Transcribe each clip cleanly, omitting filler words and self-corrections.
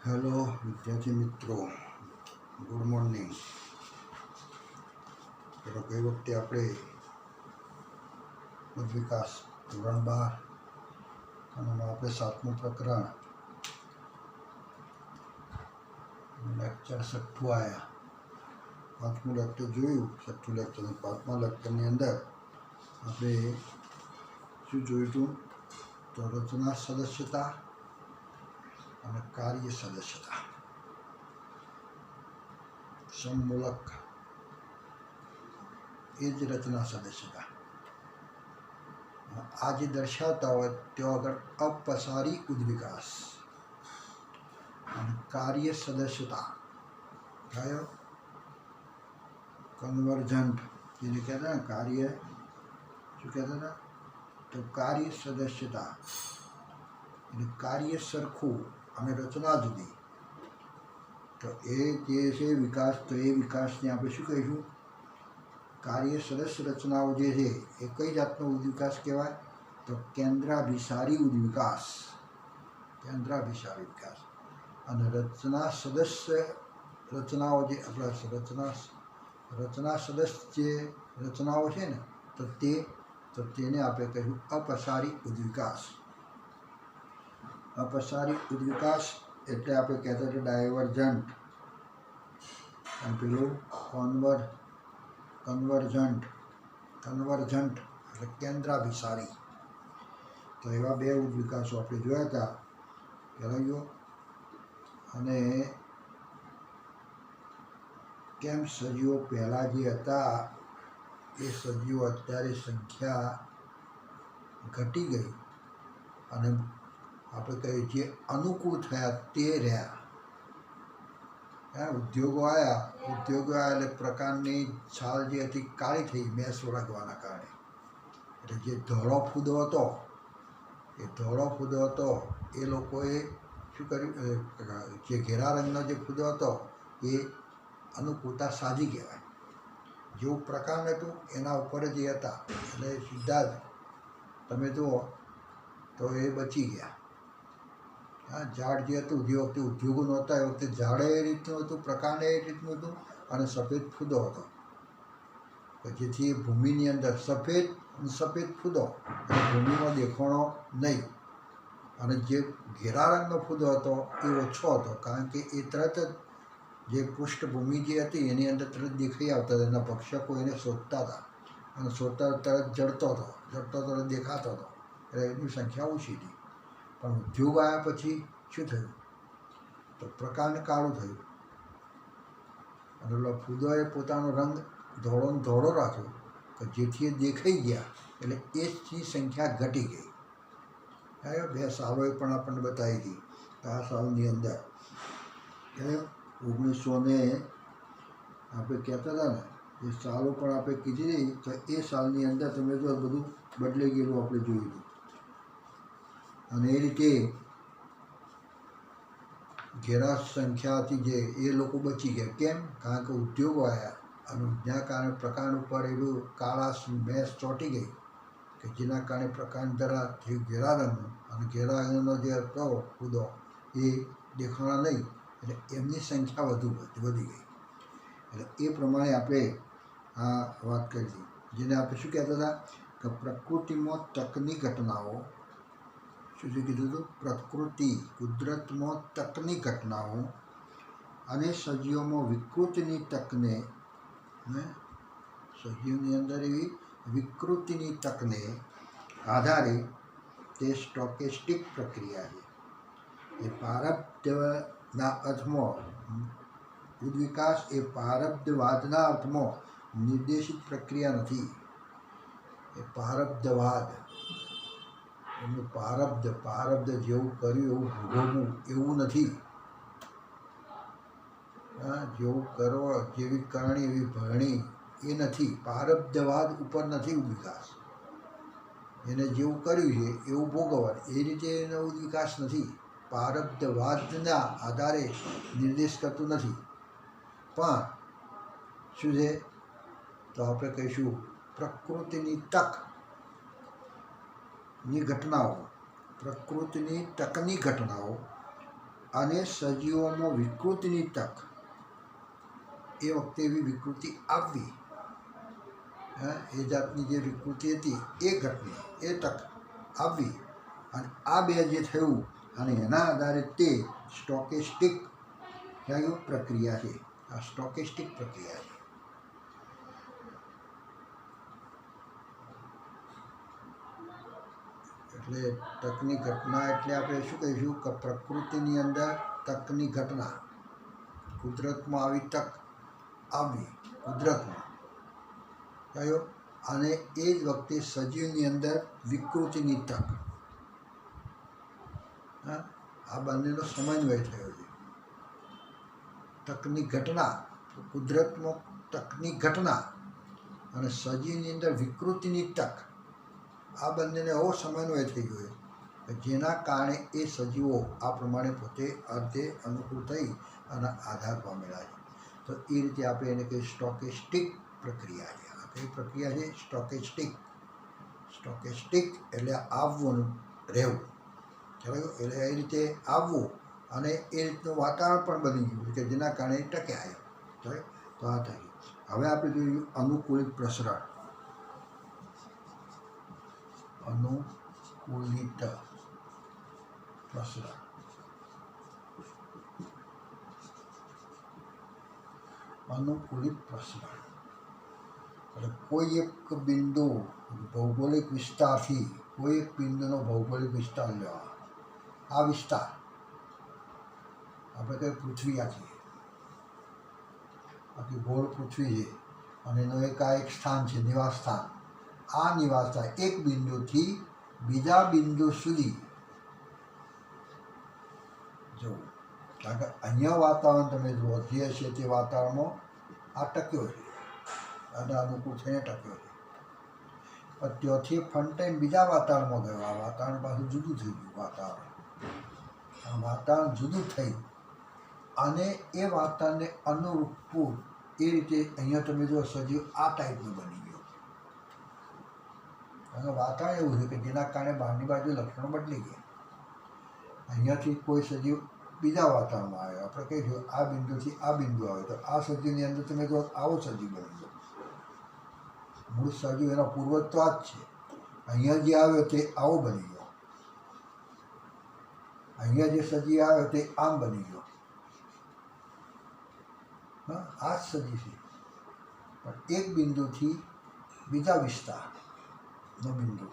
Hello વિદ્યાર્થી મિત્રો, good morning. ચલો, ગઈ વખતે આપણે વિકાસ ધોરણ 12 અને આપણે 7મું પ્રકરણ લેક્ચર 6 આવ્યા. 5મું લેક્ચર જોયું. 6મું લેક્ચર 5મા લેક્ચરની અંદર આપણે શું જોયું હતું? તો રચના સદસ્યતા અને કાર્ય સદસ્યતા, સમમૂલક એ જ રચના સદસ્યતા. આ જે દર્શાવતા હોય તે આગળ અપસારી ઉદ્વિકાસ અને કાર્ય સદસ્યતા કયો કન્વર્જન્ટ, જેને કહેતા ને કાર્ય, શું કહેતા હતા? તો કાર્ય સદસ્યતા એટલે કાર્ય સરખું અને રચના જુદી. તો એ જે છે વિકાસ, તો એ વિકાસને આપણે શું કહીશું? કાર્ય સદસ્ય રચનાઓ જે છે એ કઈ જાતનો ઉદ્વિકાસ કહેવાય? તો કેન્દ્રાભિસારી ઉદ્વિકાસ. કેન્દ્રાભિસારી વિકાસ. અને રચના સદસ્ય રચનાઓ જે આપણે રચના સદસ્ય જે રચનાઓ છે ને, તો તેને આપણે કહીશું અપસારી ઉદ્વિકાસ. અપસારી ઉદ્વિકાસ એટલે આપણે કહેતા હતા ડાયવર્જન્ટ, અને પેલું કન્વર્જન્ટ એટલે કેન્દ્રાભિસારી. તો એવા બે ઉદ્વિકાસો આપણે જોયા હતા. ખ્યાલ આવ્યો? અને કેમ સજીવો પહેલાં જે હતા એ સજીવો અત્યારે સંખ્યા ઘટી ગઈ અને આપણે કહીએ જે અનુકૂળ થયા તે રહ્યા. ઉદ્યોગો આવ્યા એટલે પ્રકારની છાલ જે હતી કાળી થઈ, મેસ વળગવાના કારણે. એટલે જે ધોળો ફૂદો હતો એ લોકોએ શું કર્યું? જે ઘેરા રંગનો જે ફૂદો હતો એ અનુકૂળતા સાજી કહેવાય. જેવું પ્રકાંડ હતું એના ઉપર જ એ હતા, એટલે સીધા જ તમે જુઓ તો એ બચી ગયા. ઝાડ જે હતું, જે વખતે ઉદ્યોગો નહોતા એ વખતે ઝાડે એ રીતનું હતું, પ્રકાંડ એ રીતનું હતું, અને સફેદ ફૂદો હતો. જેથી એ ભૂમિની અંદર સફેદ ફૂદો એટલે ભૂમિમાં દેખાણો નહીં. અને જે ઘેરા રંગનો ફૂદો હતો એ ઓછો હતો, કારણ કે એ તરત જ જે પૃષ્ઠભૂમિ જે હતી એની અંદર તરત દેખાઈ આવતા હતા. એના ભક્ષકો એને શોધતા હતા અને શોધતા તરત જડતો હતો દેખાતો હતો. એટલે એની સંખ્યા ઓછી હતી. પણ ઉદ્યોગ આવ્યા પછી શું થયું? તો પ્રકાંડ કાળું થયું અને પેલો ફૂદોએ પોતાનો રંગ ધોળો રાખ્યો, કે જેથી એ દેખાઈ ગયા. એટલે એની સંખ્યા ઘટી ગઈ. બે સાલોએ પણ આપણને બતાવી હતી. આ સાલની અંદર 1900 આપણે કહેતા હતા ને, એ સાલો પણ આપણે કીધી હતી. તો એ સાલની અંદર તમે જો બધું બદલાઈ ગયેલું આપણે જોયું હતું. અને એ રીતે ઘેરા સંખ્યાથી જે એ લોકો બચી ગયા. કેમ? કારણ કે ઉદ્યોગો આવ્યા અને જેના કારણે પ્રકાંડ ઉપર એવું કાળા મેસ ચોંટી ગઈ, કે જેના કારણે પ્રકાંડ જરા થયું ઘેરા રંગનું, અને ઘેરા રંગનો જે હતો ફૂદો એ દેખાણા નહીં. એટલે એમની સંખ્યા વધી ગઈ. એટલે એ પ્રમાણે આપણે આ વાત કરી હતી. જેને આપણે શું કહેતા હતા? કે પ્રકૃતિમાં તકની ઘટનાઓ, શું કીધું હતું? કુદરતમાં તકની ઘટનાઓ અને સજીવોમાં વિકૃતિની તકને, સજીવની અંદર એવી વિકૃતિની તકને આધારે તે સ્ટોકેસ્ટિક પ્રક્રિયા છે. એ પ્રારબ્ધના અર્થમાં ઉદ્વિકાસ એ પ્રારબ્ધવાદના અર્થમાં નિર્દેશિત પ્રક્રિયા નથી. એ પ્રારબ્ધવાદ, એમનું પ્રારબ્ધ જેવું કર્યું એવું ભોગવવું એવું નથી. જેવું કરો, જેવી કરણી એવી ભરણી એ નથી. પ્રારબ્ધવાદ ઉપર નથી ઉદ્વિકાસ. એને જેવું કર્યું છે એવું ભોગવવાનું, એ રીતે એનો ઉદ્વિકાસ નથી. પ્રારબ્ધવાદના આધારે નિર્દેશ કરતું નથી. પણ શું છે? તો આપણે કહીશું પ્રકૃતિની તકની ઘટનાઓ અને સજીવોમાં વિકૃતિની તક, એ વખતે એવી વિકૃતિ આવવી, એ જાતની જે વિકૃતિ હતી એ ઘટની, એ તક આવવી, અને આ બે જે થયું અને એના આધારે તે સ્ટોકેસ્ટિક પ્રક્રિયા છે. આ સ્ટોકેસ્ટિક પ્રક્રિયા છે. એટલે તકની ઘટના એટલે આપણે શું કહીશું કે પ્રકૃતિની અંદર તકની ઘટના, કુદરતમાં આવી તક આવી, કુદરતમાં કયો, અને એ જ વખતે સજીવની અંદર વિકૃતિની તક. આ બંનેનો સમન્વય થયો છે. તકની ઘટના, કુદરતમાં તકની ઘટના અને સજીવની અંદર વિકૃતિની તક, આ બંનેને એવો સમન્વય થઈ ગયો કે જેના કારણે એ સજીવો આ પ્રમાણે પોતે અર્થે અનુકૂળ થઈ અને આધાર પામેલા છે. તો એ રીતે આપણે એને કહીએ સ્ટોકેસ્ટિક પ્રક્રિયા છે. આ કઈ પ્રક્રિયા છે? સ્ટોકેસ્ટિક. સ્ટોકેસ્ટિક એટલે આવવાનું, રહેવું. ચાલો, એટલે એ રીતે આવવું અને એ રીતનું વાતાવરણ પણ બની ગયું કે જેના કારણે ટક્યા એમ. ચાલો, તો આ થઈ. હવે આપણે જોયું અનુકૂલિત પ્રસરણ. અનુકૂલિત પ્રસરણ. અનુકૂલિત પ્રસરણ એટલે કોઈ એક બિંદુ ભૌગોલિક વિસ્તારથી, કોઈ એક બિંદુનો ભૌગોલિક વિસ્તાર લેવા. આ વિસ્તાર આપણે કઈ પૃથ્વી આ છીએ, આખી ગોળ પૃથ્વી છે અને એનું એક આ એક સ્થાન છે, નિવાસ સ્થાન. આ નિવાસ સ્થાન એક બિંદુથી બીજા બિંદુ સુધી જવું. કારણ કે અહીંયા વાતાવરણ તમે જુઓ જે છે તે વાતાવરણમાં આ ટક્યો છે, અને અનુકૂળ થઈને ટક્યો છે. પણ ત્યાંથી ફંટાઈને બીજા વાતાવરણમાં ગયો. આ વાતાવરણ પાછું જુદું થઈ ગયું. વાતાવરણ જુદું થઈ અને એ વાતાવરણને અનુરૂપ એ રીતે અહીંયા તમે જો સજીવ આ ટાઈપનું બની ગયો. અને વાતાવરણ એવું છે કે જેના કારણે બહારની બાજુ લક્ષણો બદલી ગયા. અહીંયાથી કોઈ સજીવ બીજા વાતાવરણમાં આવ્યો, આપણે કહીશું આ બિંદુથી આ બિંદુ આવે તો આ સજીવની અંદર તમે જો આવો સજીવ બની ગયો. મૂળ સજીવ એનો પૂર્વજ તો આ જ છે. અહીંયા જે આવ્યો તે આવો બની ગયો. અહીંયા જે સજીવ આવ્યો તે આમ બની ગયો. આ જ સજીવ છે. પણ એક બિંદુથી બીજા વિસ્તારનો બિંદુ,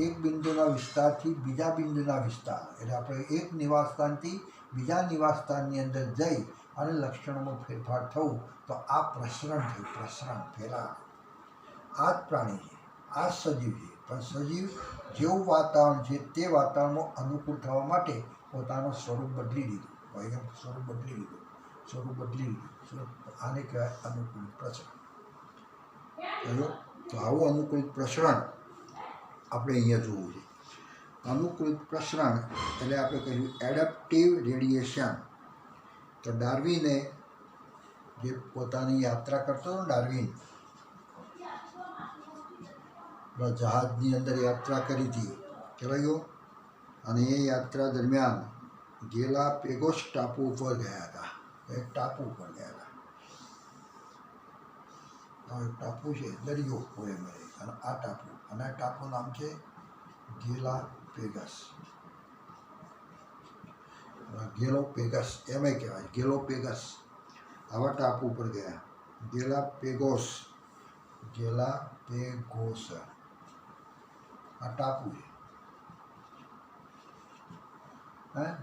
એક બિંદુના વિસ્તારથી બીજા બિંદુના વિસ્તાર, એટલે આપણે એક નિવાસસ્થાનથી બીજા નિવાસસ્થાનની અંદર જઈ અને લક્ષણોમાં ફેરફાર થવું, તો આ પ્રસરણ થયું. પ્રસરણ, ફેલાણ. આ જ પ્રાણી છે, આ જ સજીવ છે. પણ સજીવ જેવું વાતાવરણ છે તે વાતાવરણમાં અનુકૂળ થવા માટે પોતાનું સ્વરૂપ બદલી લીધું. સ્વરૂપ બદલી લીધું. આને કહેવાય અનુકૂલિત પ્રસરણ. તો આવું અનુકૂલિત પ્રસરણ આપણે અહીંયા જોવું છે. અનુકૂલિત પ્રસરણ એટલે આપણે કહ્યું એડપ્ટિવ રેડિયેશન. તો ડાર્વિને જે પોતાની યાત્રા કરતો હતો, ડાર્વિન જહાજની અંદર યાત્રા કરી હતી, કહેવાય ગયું. અને એ યાત્રા દરમિયાન ગેલાપેગોસ ટાપુ ઉપર ગયા હતા. એક ટાપુ ઉપર ગયા હતા. ટાપુ છે, દરિયો હોય મળે, અને આ ટાપુ, અને આ ટાપુનું નામ છે ગેલાપેગસ. ગેલોપેગસ એમ કહેવાય, ગેલોપેગસ. આવા ટાપુ ઉપર ગયા. ગેલાપેગોસ. આ ટાપુ છે.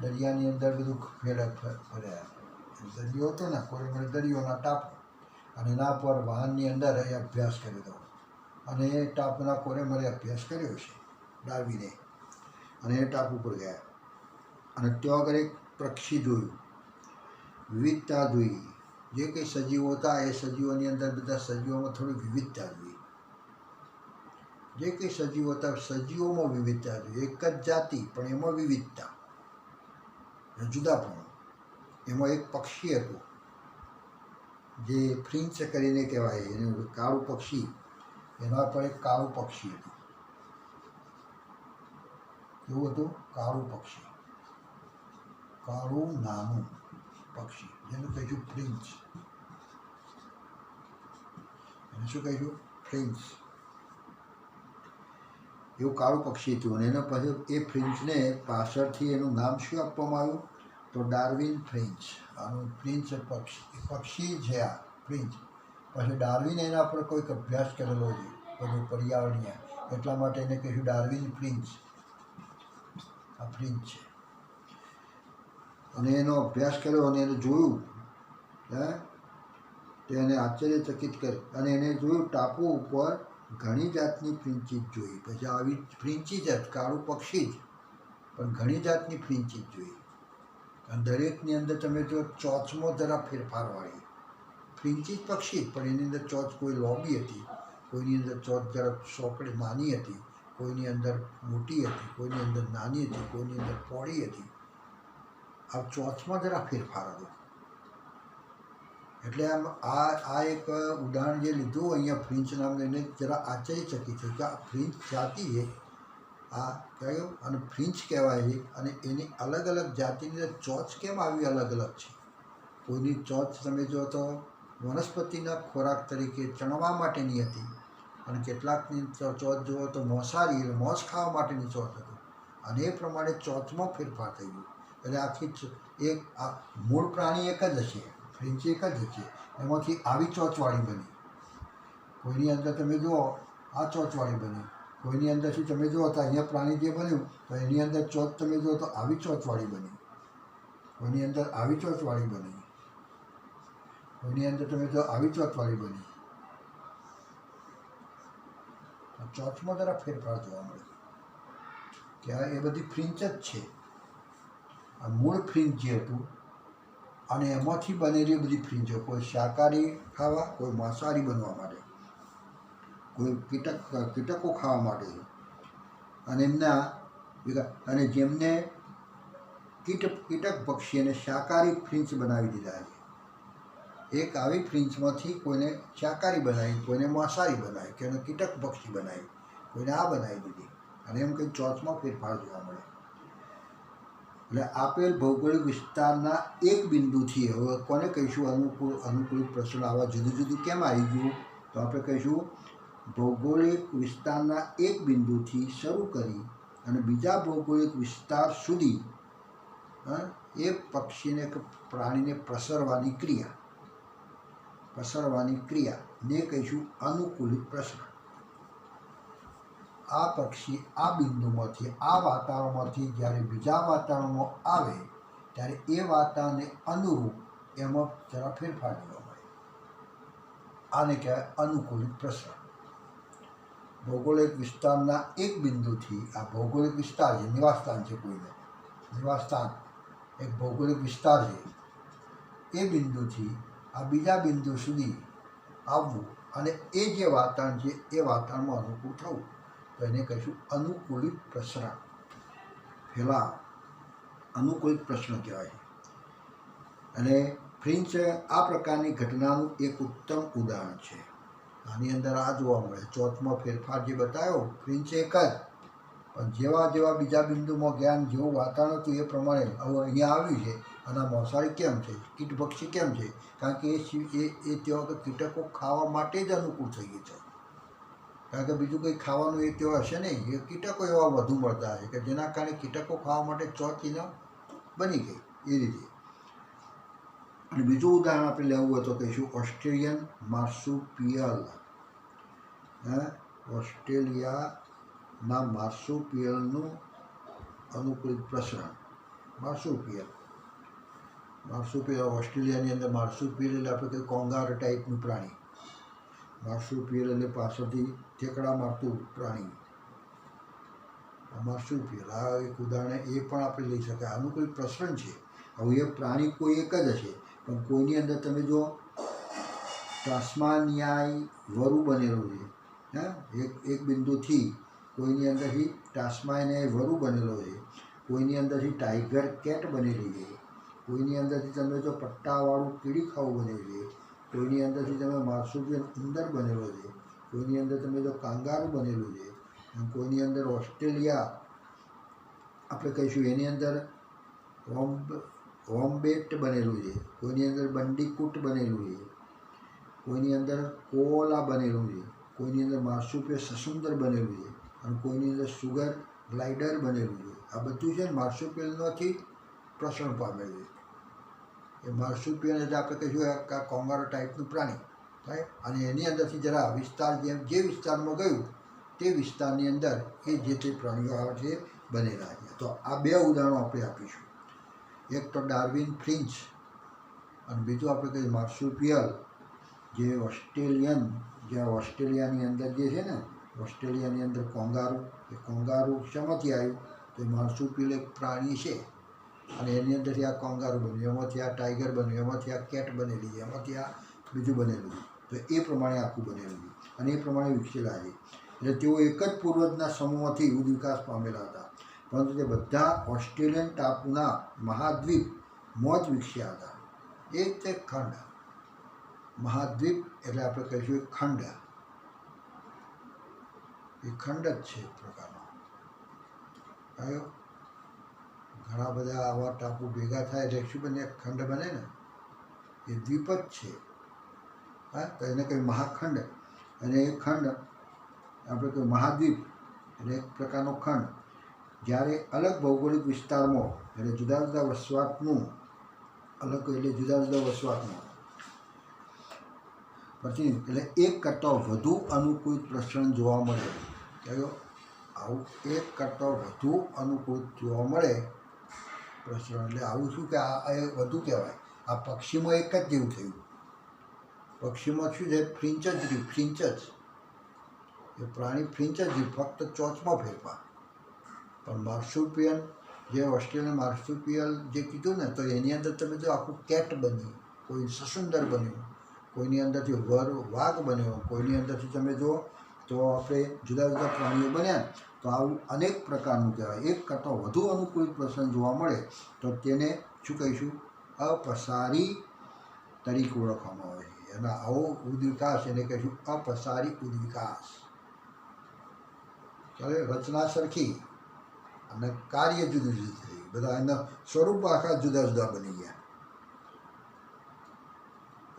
દરિયાની અંદર બધું ફર્યા. દરિયો હતો ને, કોઈ મને દરિયોના ટાપુ, અને એના પર વાહનની અંદર એ અભ્યાસ કર્યો હતો. અને એ ટાપુના કોરે મારે અભ્યાસ કર્યો છે ડાર્વિને. અને એ ટાપુ પર ગયા અને ત્યાં આગળ એક પક્ષી જોયું, વિવિધતા જોઈ. જે કંઈ સજીવો હતા એ સજીવોની અંદર બધા સજીવોમાં થોડી વિવિધતા જોઈ. જે કંઈ સજીવો હતા સજીવોમાં વિવિધતા જોઈ. એક જ જાતિ પણ એમાં વિવિધતા, જુદાપણું. એમાં એક પક્ષી હતું જે ફ્રિન્ચ કરીને કહેવાય, એનું કાળું પક્ષી. એના પર એક કાળું પક્ષી હતું. કેવું હતું? કાળું પક્ષી. કાળું નાનું પક્ષી, જેને કહીશું ફ્રિન્ચ. એને શું કહીશું? ફ્રિન્ચ. એવું કાળું પક્ષી હતું. અને એના પછી એ ફ્રિન્ચને પાછળથી એનું નામ શું આપવામાં આવ્યું? તો ડાર્વિન ફ્રિન્ચ. આનું ફ્રિન્ચ પક્ષી છે આ ફ્રિન્ચ. પછી ડાર્વિન એના પર કોઈક અભ્યાસ કરેલો છે બધું પર્યાવરણીય, એટલા માટે એને કહીશું ડાર્વિન ફ્રિન્ચ. આ ફ્રિન્ચ છે. અને એનો અભ્યાસ કર્યો અને એને જોયું, તો એને આશ્ચર્યચકિત કરી. અને એને જોયું ટાપુ ઉપર ઘણી જાતની ફ્રિન્ચીસ જોઈ. પછી આવી ફ્રિન્ચીસ જ, કાળું પક્ષી જ, પણ ઘણી જાતની ફ્રિન્ચીસ જોઈ. અને દરેકની અંદર તમે જો ચોચમાં જરા ફેરફારવાળી ફ્રિન્ચીસ પક્ષી, પણ એની અંદર ચોચ કોઈ લોબી હતી, કોઈની અંદર ચોચ જરા સોકડી નાની હતી, કોઈની અંદર મોટી હતી, કોઈની અંદર નાની હતી, કોઈની અંદર પહોળી હતી. આ ચોચમાં જરા ફેરફાર હતો. એટલે આમ આ એક ઉદાહરણ જે લીધું અહીંયા ફ્રિન્ચ નામ લઈને જરા આશ્ચર્યચકિત છે કે આ ફ્રિન્ચ જાતિ છે આ કયો, અને ફ્રિન્ચ કહેવાય છે. અને એની અલગ અલગ જાતિની અંદર ચોચ કેમ આવી અલગ અલગ છે? કોઈની ચોચ તમે જો તો વનસ્પતિના ખોરાક તરીકે ચણવા માટેની હતી, અને કેટલાકની ચોચ જુઓ તો મોંસાહારી, એટલે મોંસ ખાવા માટેની ચોચ હતી. અને એ પ્રમાણે ચોચમાં ફેરફાર થઈ ગયો. એટલે આખી એક આ મૂળ પ્રાણી એક જ હશે, ફ્રિન્ચ એક જ હશે, એમાંથી આવી ચોચવાળી બની. કોઈની અંદર તમે જુઓ આ ચોચવાળી બની, કોઈની અંદરથી તમે જુઓ તો અહીંયા પ્રાણી જે બન્યું તો એની અંદર ચોચ તમે જુઓ તો આવી ચોચવાળી બની, કોઈની અંદર આવી ચોચવાળી બની, કોઈની અંદર તમે જુઓ આવી ચોચવાળી બની. ચોચમાં જરા ફેરફાર જોવા મળે કે એ બધી ફ્રિન્ચ જ છે. આ મૂળ ફ્રિન્ચ જે હતું, અને એમાંથી બનેલી બધી ફ્રિન્ચો, કોઈ શાકાહારી ખાવા, કોઈ માંસાહારી બનવા માટે, કોઈ કીટકો ખાવા માટે. અને એમના અને જેમને કીટક પક્ષી અને શાકાહારી ફ્રિન્ચ બનાવી દીધા છે. એક આવી ફ્રિન્ચમાંથી કોઈને શાકાહારી બનાવી, કોઈને માંસાહારી બનાવી, કોઈને કીટક પક્ષી બનાવી, કોઈને આ બનાવી દીધી. અને એમ કંઈ ચોચમાં ફેરફાર જોવા મળે. એટલે આપેલ ભૌગોલિક વિસ્તારના એક બિંદુથી, હવે કોને કહીશું અનુકૂળ પ્રશ્ન આવા જુદું જુદું કેમ આવી ગયું? તો આપણે કહીશું ભૌગોલિક વિસ્તારના એક બિંદુથી શરૂ કરી અને બીજા ભૌગોલિક વિસ્તાર સુધી એ પક્ષીને કે પ્રાણીને પ્રસરવાની ક્રિયાને કહીશું અનુકૂલિત પ્રસરણ. આ પક્ષી આ બિંદુમાંથી, આ વાતાવરણમાંથી જ્યારે બીજા વાતાવરણમાં આવે ત્યારે એ વાતાવરણને અનુરૂપ એમાં જરા ફેરફાર જોવા મળે. આને કહેવાય અનુકૂલિત પ્રસરણ. ભૌગોલિક વિસ્તારના એક બિંદુથી, આ ભૌગોલિક વિસ્તાર છે, નિવાસસ્થાન છે કોઈને, નિવાસસ્થાન એક ભૌગોલિક વિસ્તાર છે, એ બિંદુથી આ બીજા બિંદુ સુધી આવવું અને એ જે વાતાવરણ છે એ વાતાવરણમાં અનુકૂળ થવું, તો એને કહીશું અનુકૂલિત પ્રસરણ. પહેલાં અનુકૂલિત પ્રશ્ન કહેવાય છે. અને ફ્રિન્ચ આ પ્રકારની ઘટનાનું એક ઉત્તમ ઉદાહરણ છે. આની અંદર આ જોવા મળે, ચોથમાં ફેરફાર જે બતાવ્યો ફ્રિન્ચ એક જ, પણ જેવા જેવા બીજા બિંદુમાં જ્ઞાન જેવું વાતાવરણ હતું એ પ્રમાણે હવે અહીંયા આવ્યું છે. અને આ મોંસાહારી કેમ છે, કીટ પક્ષી કેમ છે? કારણ કે એ ત્યાં કીટકો ખાવા માટે જ અનુકૂળ થઈ ગયું છે. કારણ કે બીજું કંઈ ખાવાનું એ ત્યાં હશે નહીં, એ કીટકો એવા વધુ મળતા હશે કે જેના કારણે કીટકો ખાવા માટે ચોથીને બની ગઈ એ રીતે. અને બીજું ઉદાહરણ આપણે લેવું હોય તો કહીશું ઓસ્ટ્રેલિયન માર્સુપિયલ. ઓસ્ટ્રેલિયાના માર્સુપિયલનું અનુકૂલિત પ્રસરણ. માર્સુપિયલ ઓસ્ટ્રેલિયાની અંદર માર્સુપિયલ એટલે આપણે કંઈ કોંગાર ટાઈપનું પ્રાણી. માર્સુપિયલ એટલે પાછળથી ઠેકડા મારતું પ્રાણી. માર્સુપિયલ આ એક ઉદાહરણ એ પણ આપણે લઈ શકાય. આનું કોઈ પ્રસરણ છે. હવે એ પ્રાણી કોઈ એક જ હશે, પણ કોઈની અંદર તમે જો ટાસ્માનિયાઈ વરુ બનેલો છે, એક બિંદુથી કોઈની અંદરથી ટાસ્માનિયાઈ વરુ બનેલો છે, કોઈની અંદરથી ટાઈગર કેટ બનેલી છે, કોઈની અંદરથી તમે જો પટ્ટાવાળું કીડીખાવું બનેલું છે, કોઈની અંદરથી તમે માર્સુપિયલ ઉંદર બનેલો છે, કોઈની અંદર તમે જો કાંગારું બનેલું છે, અને કોઈની અંદર ઓસ્ટ્રેલિયા આપણે કહીશું એની અંદર વોમ્બેટ બનેલું છે, કોઈની અંદર બંડીકૂટ બનેલું છે, કોઈની અંદર કોલા બનેલું છે, કોઈની અંદર માર્સુપિયલ સસુંદર બનેલું છે અને કોઈની અંદર સુગર ગ્લાઇડર બનેલું છે. આ બધું છે ને માર્સુપિયલમાંથી પ્રસરણ પામેલું છે. એ માર્સુપિયલ એટલે આપણે કહીશું આ કોંગારો ટાઈપનું પ્રાણી થાય અને એની અંદરથી જરા વિસ્તાર જે વિસ્તારમાં ગયું તે વિસ્તારની અંદર એ જે તે પ્રાણીઓ આવે છે બનેલા છે. તો આ બે ઉદાહરણો આપણે આપીશું. એક તો ડાર્વિન ફ્રિન્ચ અને બીજું આપણે કહીએ માર્સુપિયલ જે ઓસ્ટ્રેલિયાની અંદર જે છે ને ઓસ્ટ્રેલિયાની અંદર કોંગારું, એ કોંગારું શેમાંથી આવ્યું તો એ માર્સુપિયલ એક પ્રાણી છે અને એની અંદરથી આ કોંગારું બન્યું, એમાંથી આ ટાઈગર બન્યું, એમાંથી આ કેટ બનેલી છે, એમાંથી આ બીજું બનેલું છે. તો એ પ્રમાણે આખું બનેલું છે અને એ પ્રમાણે વિકસેલા છે. એટલે તેઓ એક જ પૂર્વજના સમૂહમાંથી વિકાસ પામેલા હતા, પરંતુ તે બધા ઓસ્ટ્રેલિયન ટાપુના મહાદ્વીપમાં જ વિકસ્યા હતા. એ તે ખંડ, મહાદ્વીપ એટલે આપણે કહીશું ખંડ, એ ખંડ જ છે એક પ્રકારનો. આવ્યો ઘણા બધા આવા ટાપુ ભેગા થાય એટલે શું બને? ખંડ બને ને, એ દ્વીપ જ છે. હા, તો એને કંઈ મહાખંડ અને એ ખંડ આપણે કહ્યું મહાદ્વીપ એટલે એક પ્રકારનો ખંડ. જ્યારે અલગ ભૌગોલિક વિસ્તારમાં એટલે જુદા જુદા વસવાટનું અલગ એટલે જુદા જુદા વસવાટનું પછી એટલે એક કરતાં વધુ અનુકૂળ પ્રસરણ જોવા મળે. કયો? આવું એક કરતાં વધુ અનુકૂળ જોવા મળે પ્રસરણ. એટલે આવું શું કે આ એ વધુ કહેવાય. આ પક્ષીમાં એક જ જેવું થયું. પક્ષીમાં શું છે? ફ્રિન્ચ જ રહ્યું, ફ્રિન્ચ જ. એ પ્રાણી ફ્રિન્ચ જ રહ્યું, ફક્ત ચોચમાં ફેરફાર. પણ માર્સુપિયલ જે ઓસ્ટ્રેલિયન માર્સુપિયલ જે કીધું ને, તો એની અંદર તમે જો આખું કેટ બન્યું, કોઈ સસુંદર બન્યું, કોઈની અંદરથી વાઘ બન્યો, કોઈની અંદરથી તમે જુઓ તો આપણે જુદા જુદા પ્રાણીઓ બન્યા. તો આવું અનેક પ્રકારનું કહેવાય. એક કરતાં વધુ અનુકૂળ પ્રસરણ જોવા મળે તો તેને શું કહીશું? અપસારી તરીકે ઓળખવામાં આવે છે. એના આવો ઉદ્વિકાસ એને કહીશું અપસારી ઉદ્વિકાસ. ચાલે રચના સરખી અને કાર્ય જુદું જુદું થઈ ગયું. બધા એના સ્વરૂપ આખા જુદા જુદા બની ગયા.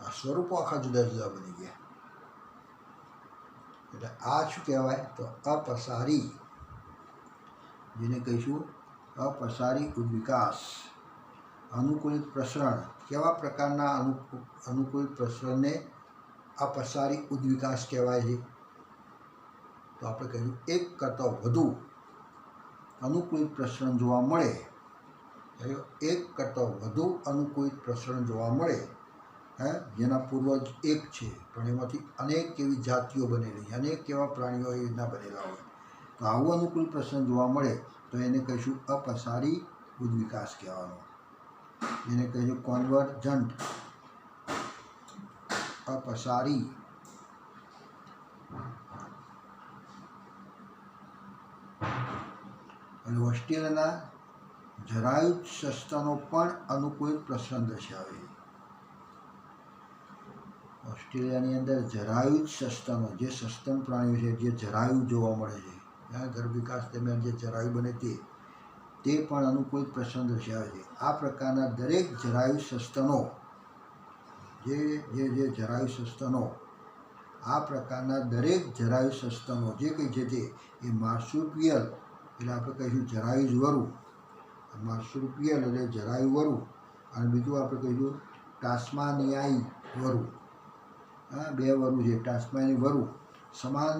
આ સ્વરૂપો આખા જુદા જુદા બની ગયા. એટલે આ શું કહેવાય? તો અપસારી, જેને કહીશું અપસારી ઉદ્વિકાસ. અનુકૂલિત પ્રસરણ. કેવા પ્રકારના અનુકૂલિત પ્રસરણને અપસારી ઉદ્વિકાસ કહેવાય છે? તો આપણે કહીશું એક કરતાં વધુ અનુકૂલિત પ્રસરણ જોવા મળે. એક કરતાં વધુ અનુકૂલિત પ્રસરણ જોવા મળે, જેના પૂર્વજ એક છે પણ એમાંથી અનેક એવી જાતિઓ બનેલી છે, અનેક એવા પ્રાણીઓ એ રીતના બનેલા હોય. તો આવું અનુકૂળ પ્રસરણ જોવા મળે તો એને કહીશું અપસારી ઉદ્વિકાસ કહેવાનો. એને કહીશું કોન્વર્જન્ટ અપસારી. અને ઓસ્ટ્રેલિયાના જરાયુજ સસ્તનો પણ અનુકૂળ પ્રસરણ દર્શાવે છે. ઓસ્ટ્રેલિયાની અંદર જરાયુજ સસ્તનો, જે સસ્તન પ્રાણીઓ છે, જે જરાયુ જોવા મળે છે, ગર્ભ વિકાસ દરમિયાન જે જરાયુ બને તે પણ અનુકૂળ પ્રસરણ દર્શાવે છે. આ પ્રકારના દરેક જરાયુ સસ્તનો, જે જરાયુ સસ્તનો, આ પ્રકારના દરેક જરાયુ સસ્તનો જે કંઈ છે તે એ માર્સુપિયલ એટલે આપણે કહીશું જરાયુજ વરુ. માર્સુપિયલ એટલે જરાયુ વરુ અને બીજું આપણે કહીશું ટાસ્માનિયાઈ વરુ. બે વરુ છે, ટાસ્માનિયાઈ વરુ સમાન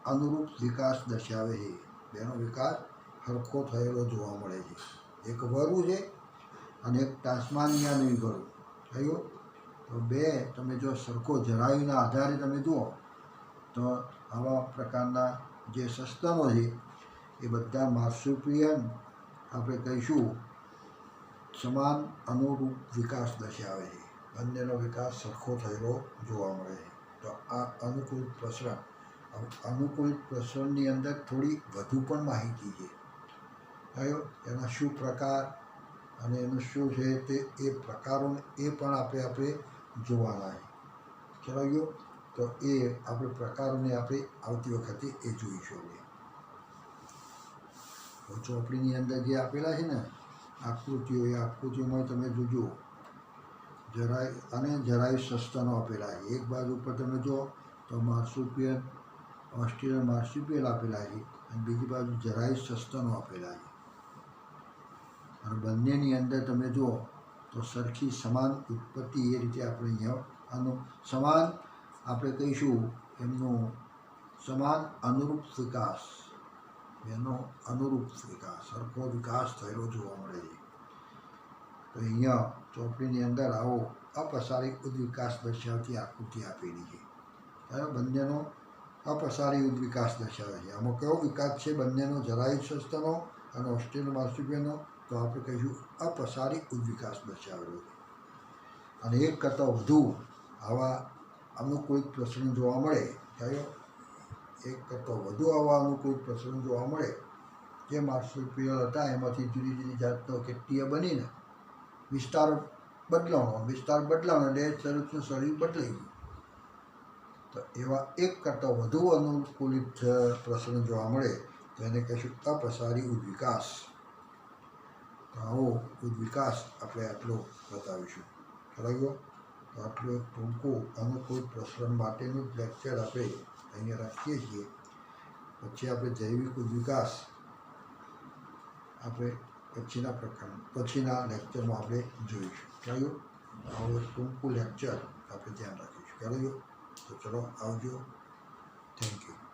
અનુરૂપ વિકાસ દર્શાવે છે. બેનો વિકાસ સરખો થયેલો જોવા મળે છે. એક વરુ છે અને એક ટાસ્માનિયાની વરુ થયું. તો બે તમે જો સરખો જરાયુના આધારે તમે જુઓ તો આવા પ્રકારના જે સસ્તનો છે એ બધા માર્સુપિયન આપણે કહીશું સમાન અનુરૂપ વિકાસ દર્શાવે છે. બંનેનો વિકાસ સરખો થયેલો જોવા મળે છે. તો આ અનુકૂળ પ્રસરણ. અનુકૂળ પ્રસરણની અંદર થોડી વધુ પણ માહિતી છે. થયો એના શું પ્રકાર અને એનું શું છે તે એ પ્રકારોને એ પણ આપણે જોવાના છે. ખ્યાલ આવ્યો? તો એ આપણે પ્રકારોને આપણે આવતી વખતે એ જોઈશું. ચોપડીની અંદર જે આપેલા છે ને આકૃતિઓ, એ આકૃતિઓમાં તમે જોજો જરાય સસ્તનો આપેલા છે. એક બાજુ ઉપર તમે જો તો માર્સુપિયન, ઓસ્ટ્રેલિયન માર્સુપિયલ આપેલા છે અને બીજી બાજુ જરાય સસ્તનો આપેલા છે. અને બંનેની અંદર તમે જુઓ તો સરખી સમાન ઉત્પત્તિ એ રીતે આપણે અહીંયા આનું સમાન આપણે કહીશું એમનું સમાન અનુરૂપ વિકાસ, એનો અનુરૂપ વિકાસ, સરખો વિકાસ થયેલો જોવા મળે છે. તો અહીંયા ચોપડીની અંદર આવો અપસારી ઉદ્વિકાસ દર્શાવતી આકૃતિ આપેલી છે. ત્યારે બંનેનો અપસારી ઉદ્વિકાસ દર્શાવે છે. આમાં કયો વિકાસ છે બંનેનો? જરાય સસ્તનો અને ઓસ્ટ્રેલિયન માર્સુપિયનનો, તો આપણે કહીશું અપસારી ઉદ્વિકાસ દર્શાવેલો છે. અને એક કરતાં વધુ આવા અનુકૂળ પ્રસરણ જોવા મળે, કયો? એક કરતાં વધુ આવા અનુકૂળ પ્રસરણ જોવા મળે જે માર્સુપિયલ હતા એમાંથી જુદી જુદી જાતનો કેટીય બનીને વિસ્તાર બદલાવાનો એટલે શરીરનું શરીર બદલાઈ ગયું. તો એવા એક કરતાં વધુ અનુકૂલિત પ્રસરણ જોવા મળે તો એને કહીશું અપસારી ઉદ્વિકાસ. તો આવો ઉદ્વિકાસ આપણે આટલો બતાવીશું. ખ્યાલ આવ્યો? તો આટલું એક ટૂંકું અનુકૂળ પ્રસરણ માટેનું જ લેક્ચર આપણે અહીંયા રાખીએ છીએ. પછી આપણે જૈવિક ઉદ્વિકાસ આપણે પછીના લેક્ચરમાં આપણે જોઈશું. ખ્યાલ આવ્યો? આવું એક ટૂંકું લેક્ચર આપણે ધ્યાન રાખીશું. ખ્યાલ આવ્યો? તો ચલો આવજો. Thank you.